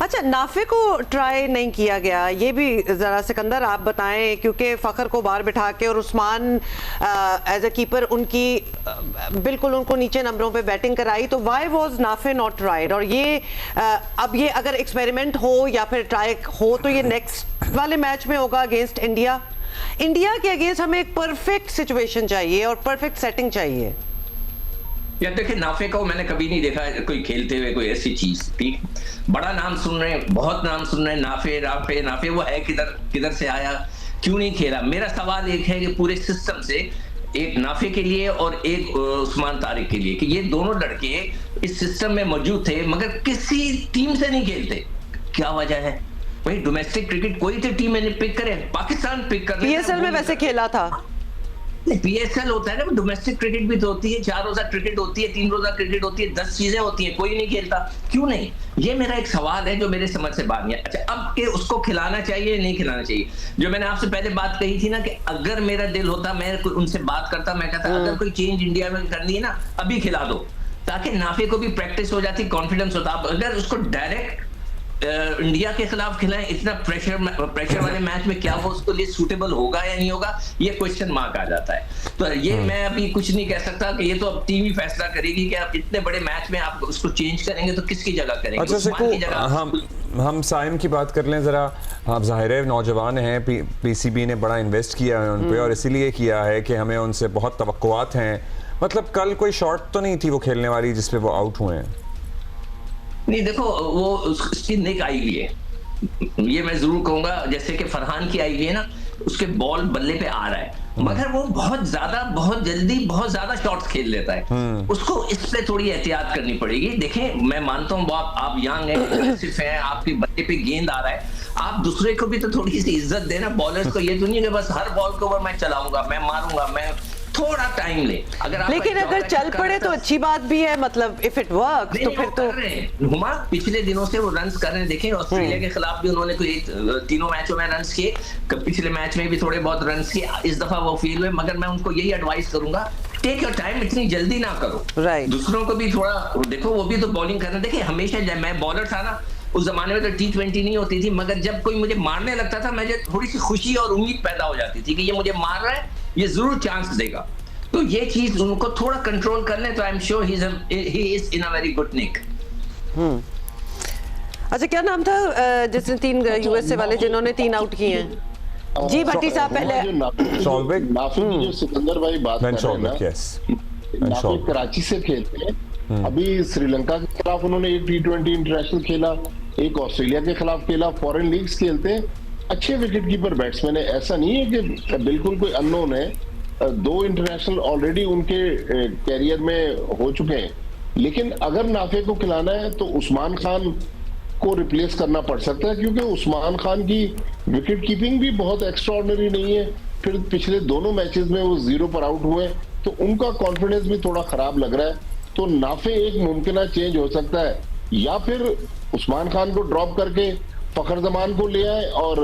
अच्छा, नाफे को ट्राई नहीं किया गया, ये भी जरा सिकंदर आप बताएं, क्योंकि फखर को बाहर बिठा के और उस्मान एज अ कीपर उनकी बिल्कुल उनको नीचे नंबरों पे बैटिंग कराई, तो why was Nafe not tried? और ये अब ये अगर एक्सपेरिमेंट हो या फिर ट्राई हो तो ये नेक्स्ट वाले मैच में होगा अगेंस्ट इंडिया। इंडिया के अगेंस्ट हमें एक परफेक्ट सिचुएशन चाहिए और परफेक्ट सेटिंग चाहिए। यार देखिए, नाफे को मैंने कभी नहीं देखा कोई खेलते हुए कोई ऐसी चीज। ठीक, बड़ा नाम सुन रहे हैं, बहुत नाम सुन रहे हैं, नाफे नाफे नाफे, वो है किधर, किधर से आया, क्यों नहीं खेला? मेरा सवाल एक है कि पूरे सिस्टम से, एक नाफे के लिए और एक उस्मान तारिक के लिए, कि ये दोनों लड़के इस सिस्टम में मौजूद थे मगर किसी टीम से नहीं खेलते। क्या वजह है? वही डोमेस्टिक क्रिकेट कोई तो टीम मैंने पिक करे, पाकिस्तान पिक कर, पीएसएल में वैसे खेला था। पीएसएल होता है ना, डोमेस्टिक क्रिकेट भी तो होती है, 4 रोजा क्रिकेट होती है, 3 रोजा क्रिकेट होती है, 10 चीजें होती हैं, कोई नहीं खेलता, क्यों नहीं? ये मेरा एक सवाल है जो मेरे समझ से बाहर नहीं है। अच्छा, अब के उसको खिलाना चाहिए नहीं खिलाना चाहिए? जो मैंने आपसे पहले बात कही थी ना, कि अगर मेरा दिल होता मैं उनसे बात करता, मैं कहता अगर कोई चेंज इंडिया में करनी है ना, अभी खिला दो, ताकि नाफे को भी प्रैक्टिस हो जाती, कॉन्फिडेंस होता। अगर उसको डायरेक्ट इंडिया के खिलाफ खिलाएं, इतना प्रेशर वाले मैच में, क्या वो उसके लिए सूटेबल होगा या नहीं होगा, ये क्वेश्चन मार्क आ जाता है। तो ये मैं अभी कुछ नहीं कह सकता, कि ये तो अब टीम ही फैसला करेगी कि आप इतने बड़े मैच में आप उसको चेंज करेंगे तो किसकी जगह करेंगे। अच्छा सिकू, हम साइम की बात कर लें जरा। आप ज़ाहिर है नौजवान हैं, पीसीबी ने बड़ा इन्वेस्ट किया है उन पे, और इसीलिए किया है कि हमें उनसे बहुत तवक्कुआत हैं। मतलब कल कोई शॉट तो नहीं थी वो खेलने वाली जिसपे वो आउट हुए हैं? नहीं, देखो वो उसकी निक आई हुई है, ये मैं जरूर कहूंगा। जैसे कि फरहान की आई हुई है ना, उसके बॉल बल्ले पे आ रहा है, मगर वो बहुत ज्यादा, बहुत जल्दी, बहुत ज्यादा शॉट्स खेल लेता है। उसको इस पे थोड़ी एहतियात करनी पड़ेगी। देखें, मैं मानता हूँ आप यंग हैं, एग्रेसिव हैं, आपके बल्ले पे गेंद आ रहा है, आप दूसरे को भी तो थोड़ी सी इज्जत देना, बॉलर्स को। ये तो नहीं है कि बस हर बॉल के ऊपर मैं चलाऊंगा, मैं मारूंगा, मैं थोड़ा टाइम ले। लेकिन अगर चल पड़े तो अच्छी बात भी है, मतलब इफ इट वर्क्स तो फिर तो हुमा पिछले दिनों से वो रन्स कर रहे हैं। देखें, ऑस्ट्रेलिया के खिलाफ भी उन्होंने कोई 3 मैचों में रन्स किए, पिछले मैच में भी थोड़े बहुत रन्स किए, इस दफा वो फेल हुए। मगर मैं उनको यही एडवाइस करूंगा, टेक योर टाइम, इतनी जल्दी ना करो। दूसरों को भी थोड़ा देखो, वो भी तो बॉलिंग करना। देखिए, हमेशा जब मैं बॉलर था ना, उस जमाने में तो T20 नहीं होती थी, मगर जब कोई मुझे मारने लगता था, मुझे थोड़ी सी खुशी और उम्मीद पैदा हो जाती थी कि ये मुझे मार रहा है, ये जरूर चांस देगा। तो ये चीज उनको थोड़ा कंट्रोल कर ले तो I am sure he is in a very good nick. अच्छा, क्या नाम था जिसने 3 यूएसए वाले जिन्होंने 3 आउट किए हैं? जी भट्टी साहब पहले। शॉलबेक, नाफे की जो सिकंदर भाई बात कर रहे हैं ना, नाफे कराची से खेलते हैं। अभी श्रीलंका के खिलाफ उन्होंने एक T20 इंटरनेशनल खेला, एक ऑस्ट्रेलिया के खिलाफ खेला, फॉरेन लीग्स खेलते हैं, अच्छे विकेट कीपर बैट्समैन है। ऐसा नहीं है कि बिल्कुल कोई अननोन है। 2 इंटरनेशनल ऑलरेडी उनके कैरियर में हो चुके हैं। लेकिन अगर नाफे को खिलाना है तो उस्मान खान को रिप्लेस करना पड़ सकता है, क्योंकि उस्मान खान की विकेट कीपिंग भी बहुत एक्स्ट्राऑर्डिनरी नहीं है। फिर पिछले दोनों मैचेस में वो 0 पर आउट हुए, तो उनका कॉन्फिडेंस भी थोड़ा खराब लग रहा है। तो नाफे एक मुमकिन चेंज हो सकता है, या फिर उस्मान खान को ड्रॉप करके फखर जमान को ले आए और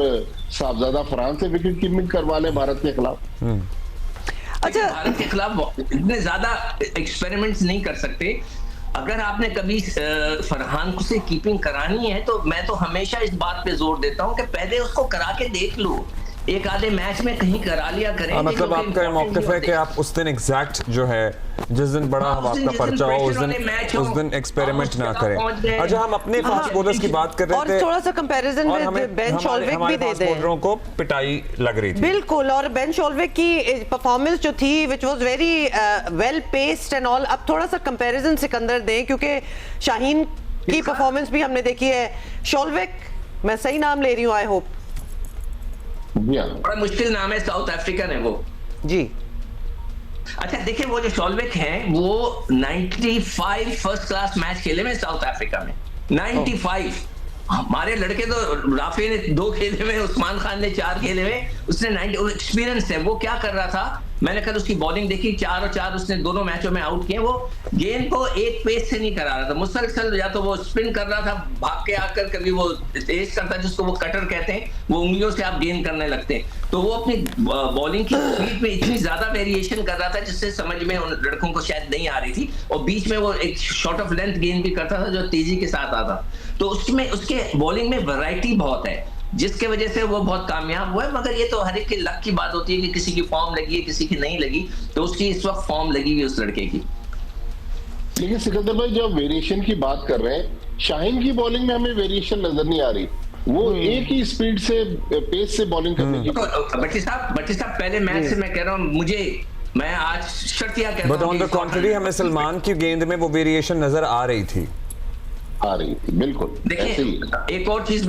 साहबजादा फरहान से विकेट कीपिंग करवा ले भारत के खिलाफ। अच्छा, भारत के खिलाफ इतने ज्यादा एक्सपेरिमेंट्स नहीं कर सकते। अगर आपने कभी फरहान से कीपिंग करानी है, तो मैं तो हमेशा इस बात पे जोर देता हूं कि पहले उसको करा के देख लो, एक आधे मैच में कहीं करा लिया करें। मतलब आपका मौक़िफ़ है कि आप उस दिन एग्जैक्ट जो है, जिस दिन बड़ा आपका पर्चा हो उस दिन एक्सपेरिमेंट ना करें। अच्छा, हम अपने फास्ट बॉलर्स की बात कर रहे थे, और थोड़ा सा कंपैरिजन विद बेन शॉलवेक भी दे दें। बॉलरों को पिटाई लग रही थी बिल्कुल, और बेन शॉलवेक की परफॉर्मेंस जो थी which was very well paced and all. अब थोड़ा सा कंपैरिजन सिकंदर दें, क्योंकि शाहीन की परफॉर्मेंस भी हमने देखी है। शॉलवेक, मैं सही नाम ले रही हूँ आई होप? बड़ा मुश्किल नाम है, साउथ अफ्रीकन है वो जी। अच्छा, देखिए, वो जो शॉलवेक हैं वो 95 फर्स्ट क्लास मैच खेले में साउथ अफ्रीका में, 95। हमारे लड़के तो, राफे ने 2 खेले में, उस्मान खान ने 4 खेले में, उसने 90 एक्सपीरियंस है। वो क्या कर रहा था, मैंने कल उसकी बॉलिंग देखी, 4 और 4 उसने दोनों मैचों में आउट किए। वो गेंद को एक पेस से नहीं करा रहा था, मुसलसल या तो वो स्पिन कर रहा था, भाग के आकर कभी वो तेज करता जिसको वो कटर कहते हैं, वो उंगलियों से आप गेंद करने लगते हैं। तो वो अपनी बॉलिंग की स्पीड में इतनी ज्यादा वेरिएशन कर रहा था जिससे समझ में उन लड़कों को शायद नहीं आ रही थी, और बीच में वो एक शॉर्ट ऑफ लेंथ गेंद भी करता था जो तेजी के साथ आता। तो उसमें उसके बॉलिंग में वैरायटी बहुत है, जिसके वजह से वो बहुत कामयाब हुआ है। मगर ये तो हर एक के लक की बात होती है कि किसी की फॉर्म लगी है, किसी की नहीं लगी। तो उसकी इस वक्त फॉर्म लगी हुई उस लड़के की। लेकिन सिकंदर भाई जब वेरिएशन की बात कर रहे हैं, शाहीन की बॉलिंग में हमें वेरिएशन नजर नहीं आ रही। वो एक ही स्पीड से, पेस से बॉलिंग करने की। भट्टी साहब पहले मैच से मैं कह रहा हूँ, मैं आज शर्तिया कह रहा हूँ, बट ऑन द कॉन्ट्ररी हमें सलमान की गेंद में वो वेरिएशन नजर आ रही थी। बिल्कुल। देखिए एक और चीज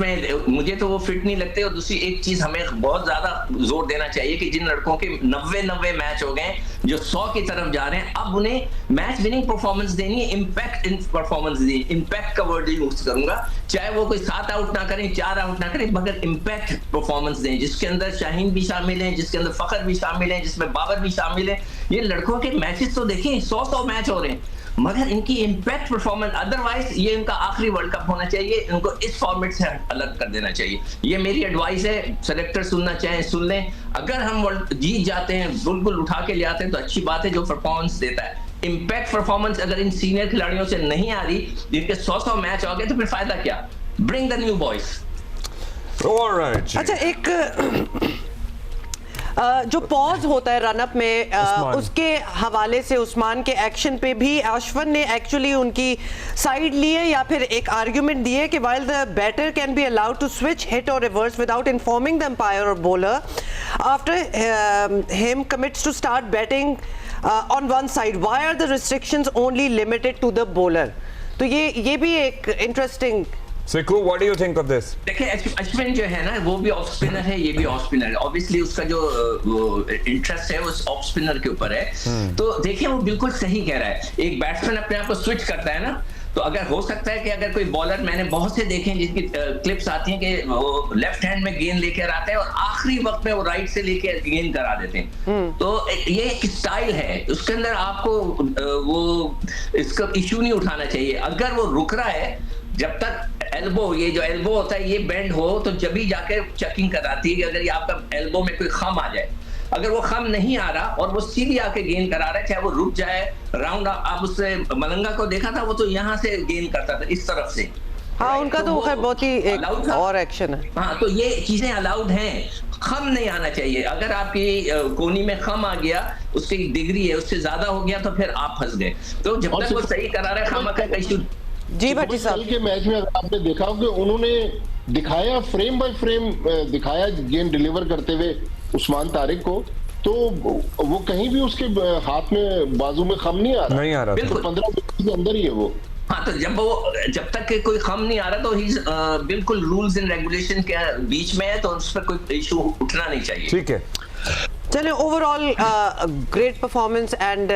मुझे तो वो फिट नहीं लगते, और दूसरी एक चीज हमें बहुत ज्यादा जोर देना चाहिए कि जिन लड़कों के 90 मैच हो गए जो 100 की तरफ जा रहे हैं, अब उन्हें मैच विनिंग परफॉर्मेंस देनी है, इंपैक्ट इन परफॉर्मेंस देनी। इंपैक्ट का वर्ड यूज करूंगा, चाहे वो कोई 7 आउट ना करें, 4 आउट ना करें, मगर इंपैक्ट परफॉर्मेंस दें, जिसके अंदर शाहीन भी शामिल है, जिसके अंदर फखर भी शामिल है, जिसमें बाबर भी शामिल है। ये लड़कों के मैचेस तो देखें, 100 मैच हो रहे हैं, मगर इनकी इंपैक्ट परफॉर्मेंस, अदरवाइज ये इनका आखिरी वर्ल्ड कप होना चाहिए, इनको इस फॉर्मेट से अलग कर देना चाहिए। ये मेरी एडवाइस है, सेलेक्टर सुनना चाहें सुन लें। अगर हम वर्ल्ड जीत जाते हैं, बुलबुल उठा के ले आते हैं, तो अच्छी बात है, जो परफॉर्मेंस देता है। इंपैक्ट परफॉर्मेंस अगर इन सीनियर खिलाड़ियों से नहीं आ रही, जिनके 100 मैच हो गए, तो फिर फायदा क्या? Bring the new boys. अच्छा, एक जो पॉज होता है रनअप में, उसके हवाले से उस्मान के एक्शन पे भी अश्विन ने एक्चुअली उनकी साइड ली है, या फिर एक आर्ग्यूमेंट दी है कि while the batter can be allowed to switch, hit or reverse without informing the umpire or bowler after him commits to start batting on one side, why are the restrictions only limited to the bowler? तो ये भी एक interesting. Siku, what do you think of this? देखिए अश्विन जो है ना, वो भी ऑफ स्पिनर है, ये भी ऑफ स्पिनर है। ऑब्वियसली उसका जो इंटरेस्ट है उस ऑफ स्पिनर के ऊपर है। तो देखिए वो बिल्कुल सही कह रहा है। एक बैट्समैन अपने आप को स्विच करता है ना, तो अगर हो सकता है कि अगर कोई बॉलर, मैंने बहुत से देखे हैं जिसकी क्लिप्स आती हैं कि वो लेफ्ट हैंड में गेंद लेकर आते हैं और आखिरी वक्त में वो राइट से लेके गेंद करा देते हैं। तो ये एक स्टाइल है, उसके अंदर आपको वो इसका इश्यू नहीं उठाना चाहिए। अगर वो रुक रहा है, जब तक एल्बो, ये जो एल्बो होता है ये बेंड हो, तो जब भी जाकर चेकिंग कराती है कि अगर ये आपका एल्बो में कोई खम आ जाए। अगर वो खम नहीं आ रहा और वो सीधी आके गेंद करा रहा है, चाहे वो रुक जाए राउंड, आप उससे मलंगा को देखा था, वो तो यहाँ से गेंद करता था इस तरफ से। हाँ, उनका तो खैर बहुत ही एक और एक्शन है। हाँ, तो ये चीजें अलाउड हैं। खम नहीं आना चाहिए। अगर आपकी कोनी में खम आ गया, उसकी डिग्री है, उससे ज्यादा हो गया, तो फिर आप फंस गए। तो जब तक वो सही करा रहा है, खम का इशू। जी भट्टी साहब, के मैच में अगर आपने देखा हो कि उन्होंने दिखाया, फ्रेम बाय फ्रेम दिखाया गेंद डिलीवर करते हुए उस्मान तारिक को, तो वो कहीं भी उसके हाथ में, बाजू में खम नहीं आ रहा। बिल्कुल 15 मिनट के अंदर ही है वो। हाँ, तो जब तक कोई खम नहीं आ रहा, तो ही बिल्कुल रूल्स एंड रेगुलेशन के बीच में है, तो उस पर कोई इशू उठना नहीं चाहिए। ठीक है, चलिए, overall great performance and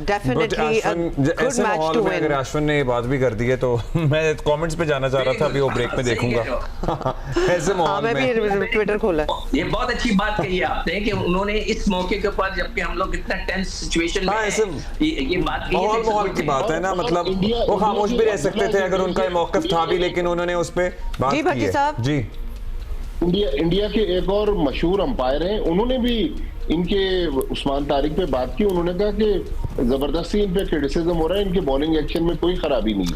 definitely good match to win. अगर अश्विन ने ये बात भी कर दी है, तो मैं कमेंट्स पे जाना चाह रहा था, अभी वो ब्रेक में देखूंगा। ऐसे माहौल में मैं भी ट्विटर खोला। ये बहुत अच्छी बात कही है आपने कि उन्होंने इस मौके के ऊपर, जबकि हम लोग इतना टेंस सिचुएशन में ये बात माहौल की बात है ना, मतलब वो खामोश भी रह सकते थे अगर उनका मौकफ था भी, लेकिन उन्होंने उस पे बात की है। जी, इंडिया के एक और मशहूर अंपायर हैं, उन्होंने भी इनके उस्मान तारिक पे बात की। उन्होंने कहा कि जबरदस्ती इन पे क्रिटिसिज्म हो रहा है, इनके बॉलिंग एक्शन में कोई खराबी नहीं।